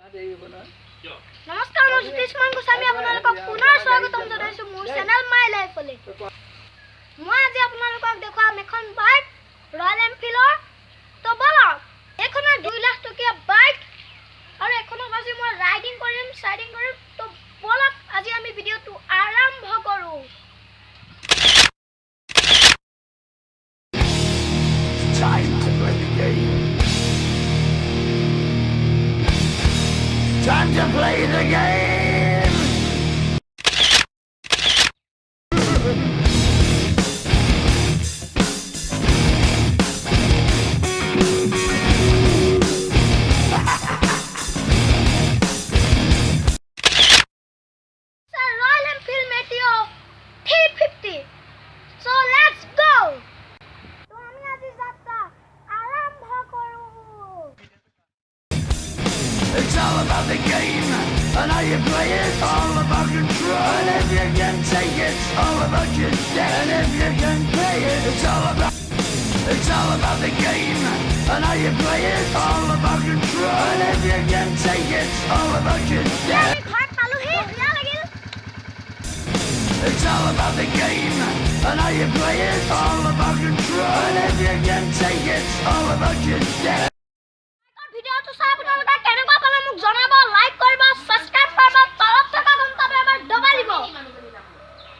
নমস্কাৰ মই জ্যোতিষ্মান গোস্বামী আপোনালোকক পুনৰ স্বাগতম জনাইছো মোৰ চেনেল মাই লাইফলৈ। মই আজি আপোনালোকক দেখুৱাম এখন বাইক ৰয়েল এনফিল্ডৰ। তো বলক এখনৰ 2 লাখ টকীয়া বাইক আৰু এখনক আজি মই ৰাইডিং কৰিম সাইডিং কৰিম। তো বলক আজি আমি ভিডিঅ'টো আৰম্ভ কৰোঁ। Time to play the game. Time to play the game. Sir, Royal Enfield Meteor 350. So let's go. তো আমি আজি যাত্ৰা আৰম্ভ কৰোঁ। It's all about the game and how you play it. All about control. And if you can take it, all about your debt. And if you can play it, it's all about the game and how you play it. All about control. And if you can take it, all about your debt. আমি ঘৰ পালোহি, বেয়া লাগিল। It's all about the game and how you play it. All about control. And if you can take it, all about your debt. ভিডিঅ'টো চাই আপোনালোকে কেনেকুৱা পালে মোক জনাব, লাইক কৰিব, সাবস্ক্ৰাইব কৰিব, তলত থকা ঘণ্টাটো এবাৰ দবাই দিব।